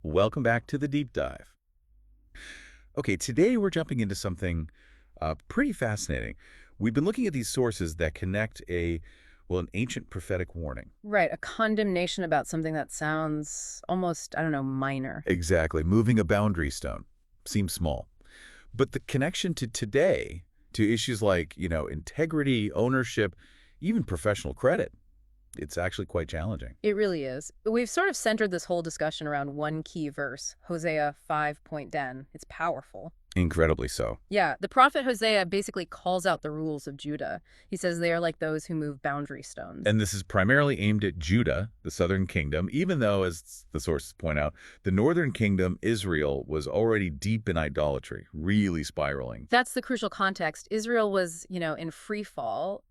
Welcome back to the deep dive. Okay, today we're jumping into something pretty fascinating. We've been looking at these sources that connect an ancient prophetic warning. Right, a condemnation about something that sounds almost, I don't know, minor. Exactly, moving a boundary stone. Seems small. But the connection to today, to issues like, integrity, ownership, even professional credit, it's actually quite challenging. It really is. We've sort of centered this whole discussion around one key verse, Hosea 5.10. It's powerful. Incredibly so. Yeah, the prophet Hosea basically calls out the rules of Judah. He says they are like those who move boundary stones. And this is primarily aimed at Judah, the southern kingdom, even though, as the sources point out, the northern kingdom, Israel, was already deep in idolatry, really spiraling. That's the crucial context. Israel was, in free fall,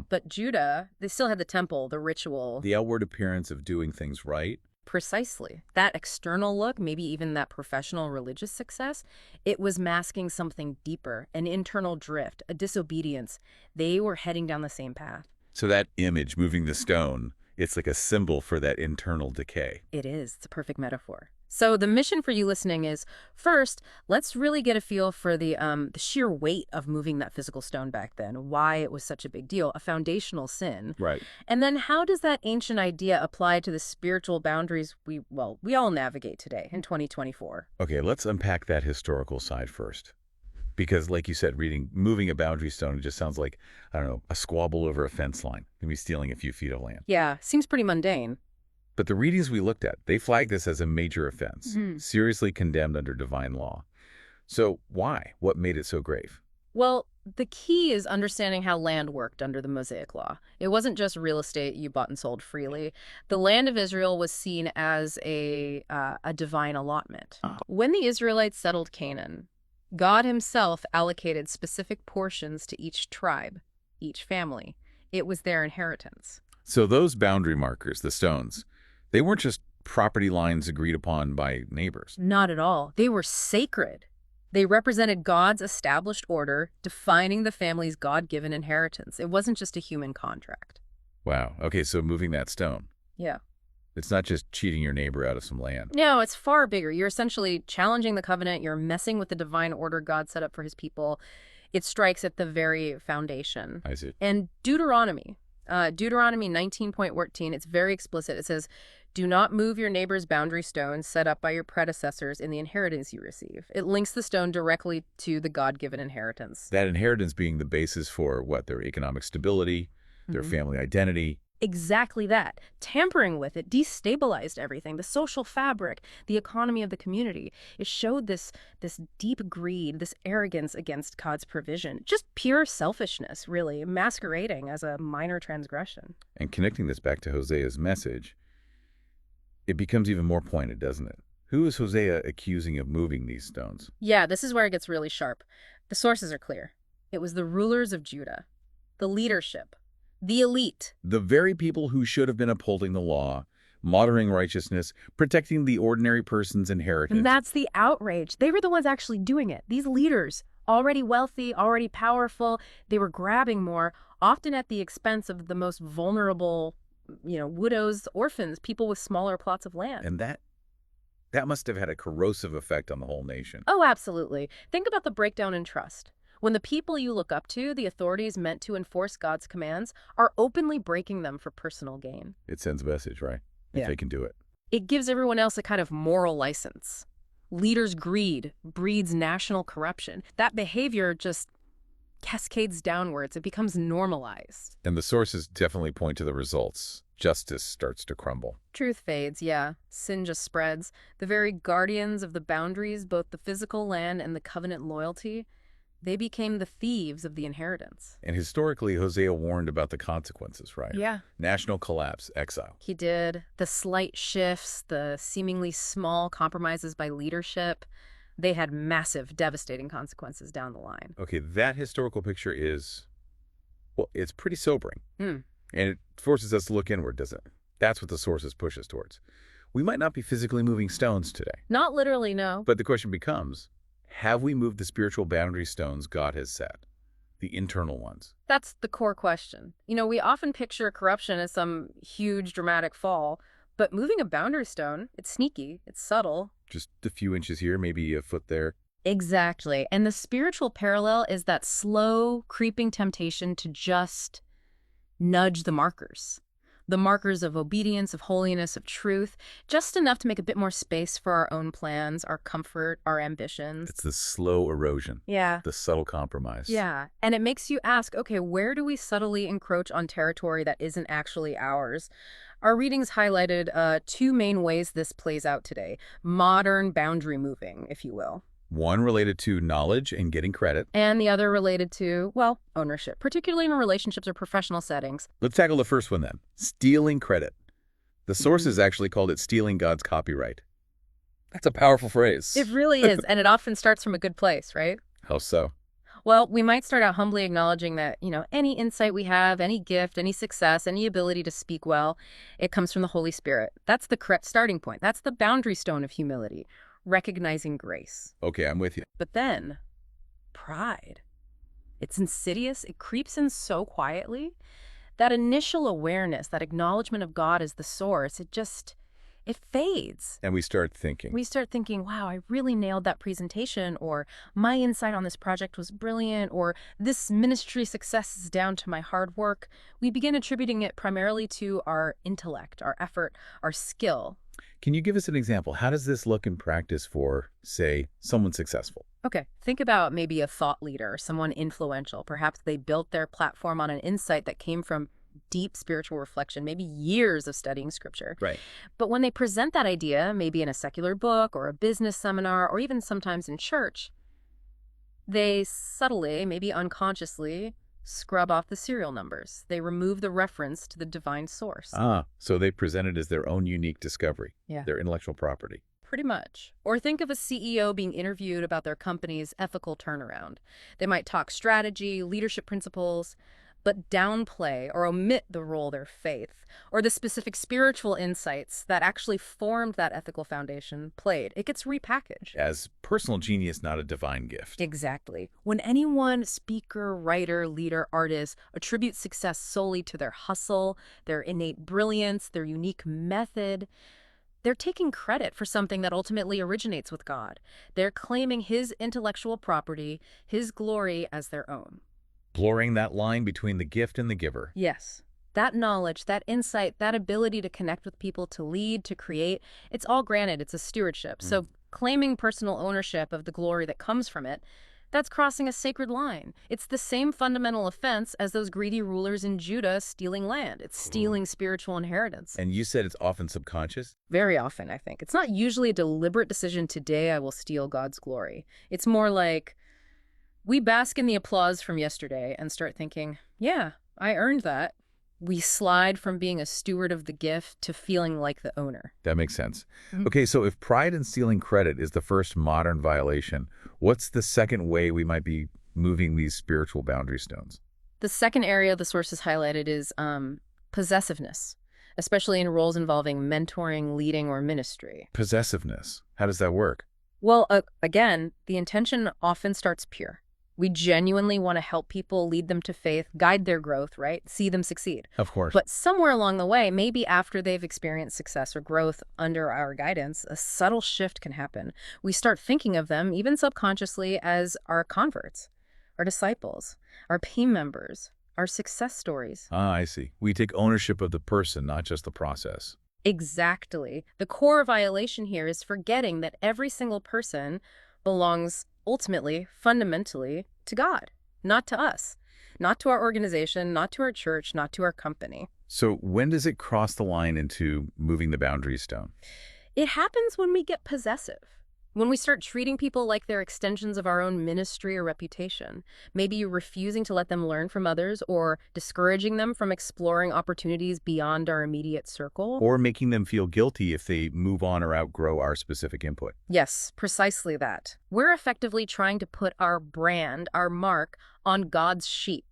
but Judah, they still had the temple, the ritual. The outward appearance of doing things right. Precisely. That external look, maybe even that professional religious success, it was masking something deeper, an internal drift, a disobedience. They were heading down the same path. So that image, moving the stone, it's like a symbol for that internal decay. It is. It's a perfect metaphor. So the mission for you listening is, first, let's really get a feel for the sheer weight of moving that physical stone back then, why it was such a big deal, a foundational sin. Right. And then how does that ancient idea apply to the spiritual boundaries we all navigate today in 2024? Okay, let's unpack that historical side first. Because like you said, moving a boundary stone, it just sounds like, I don't know, a squabble over a fence line, maybe stealing a few feet of land. Yeah, seems pretty mundane. But the readings we looked at, they flagged this as a major offense, Mhm. seriously condemned under divine law. So why? What made it so grave? Well, the key is understanding how land worked under the Mosaic Law. It wasn't just real estate you bought and sold freely. The land of Israel was seen as a divine allotment. When the Israelites settled Canaan, God himself allocated specific portions to each tribe, each family. It was their inheritance. So those boundary markers, the stones, they weren't just property lines agreed upon by neighbors. Not at all. They were sacred. They represented God's established order, defining the family's God-given inheritance. It wasn't just a human contract. Wow. Okay, so moving that stone, Yeah. it's not just cheating your neighbor out of some land. No, it's far bigger. You're essentially challenging the covenant. You're messing with the divine order God set up for his people. It strikes at the very foundation. I see. And Deuteronomy 19.14, it's very explicit. It says, do not move your neighbor's boundary stones set up by your predecessors in the inheritance you receive. It links the stone directly to the God-given inheritance. That inheritance being the basis for what? Their economic stability, their family identity. Exactly that. Tampering with it destabilized everything, the social fabric, the economy of the community. It showed this deep greed, this arrogance against God's provision. Just pure selfishness, really, masquerading as a minor transgression. And connecting this back to Hosea's message, it becomes even more pointed, doesn't it? Who is Hosea accusing of moving these stones? Yeah, this is where it gets really sharp. The sources are clear. It was the rulers of Judah, the leadership, the elite. The very people who should have been upholding the law, monitoring righteousness, protecting the ordinary person's inheritance. And that's the outrage. They were the ones actually doing it. These leaders, already wealthy, already powerful, they were grabbing more, often at the expense of the most vulnerable, widows, orphans, people with smaller plots of land. And that must have had a corrosive effect on the whole nation. Oh, absolutely. Think about the breakdown in trust. When the people you look up to, the authorities meant to enforce God's commands, are openly breaking them for personal gain. It sends a message, right? If Yeah. they can do it. It gives everyone else a kind of moral license. Leaders' greed breeds national corruption. That behavior just cascades downwards. It becomes normalized. And the sources definitely point to the results. Justice starts to crumble. Truth fades, yeah. Sin just spreads. The very guardians of the boundaries, both the physical land and the covenant loyalty, they became the thieves of the inheritance. And historically, Hosea warned about the consequences, right? Yeah. National collapse, exile. He did. The slight shifts, the seemingly small compromises by leadership, they had massive, devastating consequences down the line. Okay, that historical picture is, well, it's pretty sobering. Hmm. And it forces us to look inward, doesn't it? That's what the sources push us towards. We might not be physically moving stones today. Not literally, no. But the question becomes, have we moved the spiritual boundary stones God has set? The internal ones. That's the core question. We often picture corruption as some huge dramatic fall, But moving a boundary stone, it's sneaky, it's subtle. Just a few inches here, maybe a foot there. Exactly. And the spiritual parallel is that slow, creeping temptation to just nudge the markers of obedience, of holiness, of truth, just enough to make a bit more space for our own plans, our comfort, our ambitions. It's the slow erosion, Yeah. the subtle compromise. Yeah. And it makes you ask, okay, where do we subtly encroach on territory that isn't actually ours? Our readings highlighted two main ways this plays out today. Modern boundary moving, if you will. One related to knowledge and getting credit. And the other related to, well, ownership, particularly in relationships or professional settings. Let's tackle the first one then. Stealing credit. The sources actually called it stealing God's copyright. That's a powerful phrase. It really is, and it often starts from a good place, right? How so? Well, we might start out humbly acknowledging that, any insight we have, any gift, any success, any ability to speak well, it comes from the Holy Spirit. That's the correct starting point. That's the boundary stone of humility, recognizing grace. Okay, I'm with you. But then, pride. It's insidious. It creeps in so quietly. That initial awareness, that acknowledgement of God as the source, it fades. And we start thinking. We start thinking, wow, I really nailed that presentation, or my insight on this project was brilliant, or this ministry success is down to my hard work. We begin attributing it primarily to our intellect, our effort, our skill. Can you give us an example? How does this look in practice for, say, someone successful? Okay, think about maybe a thought leader, someone influential. Perhaps they built their platform on an insight that came from deep spiritual reflection, maybe years of studying scripture. Right. But when they present that idea, maybe in a secular book or a business seminar, or even sometimes in church, they subtly, maybe unconsciously, scrub off the serial numbers. They remove the reference to the divine source. So they present it as their own unique discovery, Yeah. their intellectual property. Pretty much. Or think of a CEO being interviewed about their company's ethical turnaround. They might talk strategy, leadership principles, but downplay or omit the role their faith or the specific spiritual insights that actually formed that ethical foundation played. It gets repackaged. As personal genius, not a divine gift. Exactly. When anyone, speaker, writer, leader, artist, attributes success solely to their hustle, their innate brilliance, their unique method, they're taking credit for something that ultimately originates with God. They're claiming his intellectual property, his glory as their own. Blurring that line between the gift and the giver. Yes. That knowledge, that insight, that ability to connect with people, to lead, to create, it's all granted. It's a stewardship. So claiming personal ownership of the glory that comes from it, that's crossing a sacred line. It's the same fundamental offense as those greedy rulers in Judah stealing land. It's stealing spiritual inheritance. And you said it's often subconscious? Very often, I think. It's not usually a deliberate decision, today I will steal God's glory. It's more like we bask in the applause from yesterday and start thinking, yeah, I earned that. We slide from being a steward of the gift to feeling like the owner. That makes sense. Mhm. Okay, so if pride in stealing credit is the first modern violation, what's the second way we might be moving these spiritual boundary stones? The second area the sources highlighted is possessiveness, especially in roles involving mentoring, leading, or ministry. Possessiveness. How does that work? Well, again, the intention often starts pure. We genuinely want to help people, lead them to faith, guide their growth, right? See them succeed. Of course. But somewhere along the way, maybe after they've experienced success or growth under our guidance, a subtle shift can happen. We start thinking of them, even subconsciously, as our converts, our disciples, our team members, our success stories. I see. We take ownership of the person, not just the process. Exactly. The core violation here is forgetting that every single person belongs ultimately, fundamentally, to God, not to us, not to our organization, not to our church, not to our company. So when does it cross the line into moving the boundary stone? It happens when we get possessive, when we start treating people like they're extensions of our own ministry or reputation, maybe refusing to let them learn from others or discouraging them from exploring opportunities beyond our immediate circle. Or making them feel guilty if they move on or outgrow our specific input. Yes, precisely that. We're effectively trying to put our brand, our mark, on God's sheep.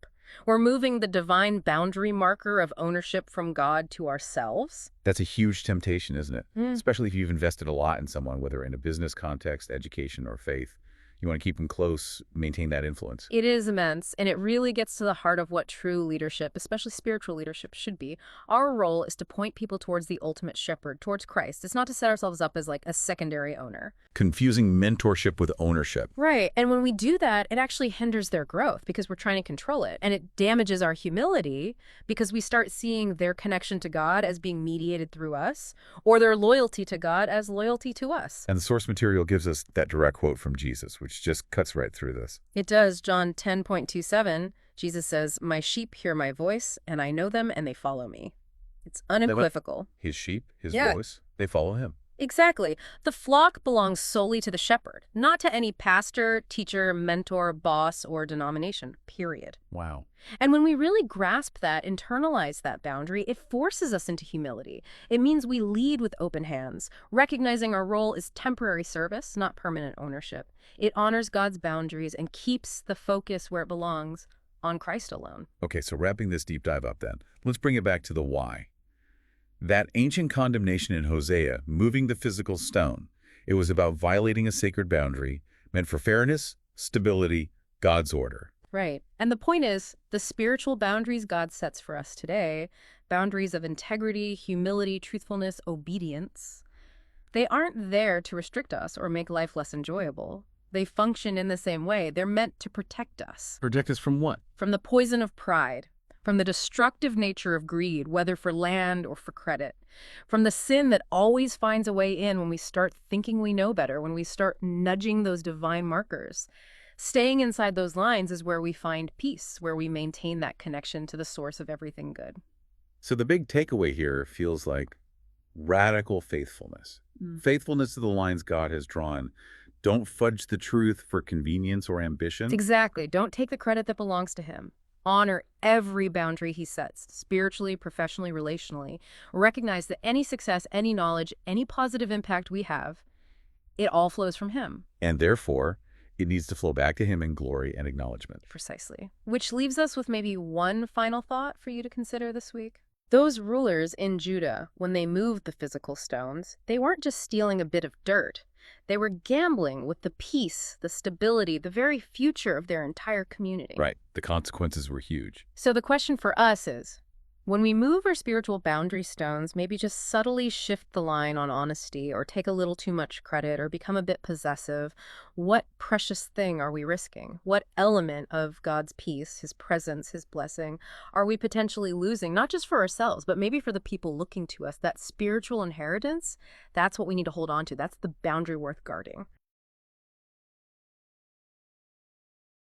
We're moving the divine boundary marker of ownership from God to ourselves. That's a huge temptation, isn't it? Especially if you've invested a lot in someone, whether in a business context, education, or faith. You want to keep them close, maintain that influence. It is immense, and it really gets to the heart of what true leadership, especially spiritual leadership, should be. Our role is to point people towards the ultimate shepherd, towards Christ. It's not to set ourselves up as like a secondary owner. Confusing mentorship with ownership. Right. And when we do that, it actually hinders their growth because we're trying to control it. And it damages our humility because we start seeing their connection to God as being mediated through us, or their loyalty to God as loyalty to us. And the source material gives us that direct quote from Jesus, which just cuts right through this. It does. John 10:27, Jesus says, "My sheep hear my voice, and I know them, and they follow me." It's unequivocal. His sheep, his Yeah. voice, they follow him. Exactly. The flock belongs solely to the shepherd, not to any pastor, teacher, mentor, boss, or denomination, period. Wow. And when we really grasp that, internalize that boundary, it forces us into humility. It means we lead with open hands, recognizing our role is temporary service, not permanent ownership. It honors God's boundaries and keeps the focus where it belongs, on Christ alone. Okay, so wrapping this deep dive up then, let's bring it back to the why. That ancient condemnation in Hosea, moving the physical stone, it was about violating a sacred boundary, meant for fairness, stability, God's order. Right. And the point is, the spiritual boundaries God sets for us today, boundaries of integrity, humility, truthfulness, obedience, they aren't there to restrict us or make life less enjoyable. They function in the same way. They're meant to protect us. Protect us from what? From the poison of pride, from the destructive nature of greed, whether for land or for credit, from the sin that always finds a way in when we start thinking we know better, when we start nudging those divine markers. Staying inside those lines is where we find peace, where we maintain that connection to the source of everything good. So the big takeaway here feels like radical faithfulness. Faithfulness to the lines God has drawn. Don't fudge the truth for convenience or ambition. Exactly. Don't take the credit that belongs to him. Honor every boundary he sets, spiritually, professionally, relationally. Recognize that any success, any knowledge, any positive impact we have, it all flows from him. And therefore, it needs to flow back to him in glory and acknowledgement. Precisely. Which leaves us with maybe one final thought for you to consider this week. Those rulers in Judah, when they moved the physical stones, they weren't just stealing a bit of dirt. They were gambling with the peace, the stability, the very future of their entire community. Right. The consequences were huge. So the question for us is, when we move our spiritual boundary stones, maybe just subtly shift the line on honesty or take a little too much credit or become a bit possessive, what precious thing are we risking? What element of God's peace, his presence, his blessing, are we potentially losing, not just for ourselves, but maybe for the people looking to us? That spiritual inheritance, that's what we need to hold on to. That's the boundary worth guarding.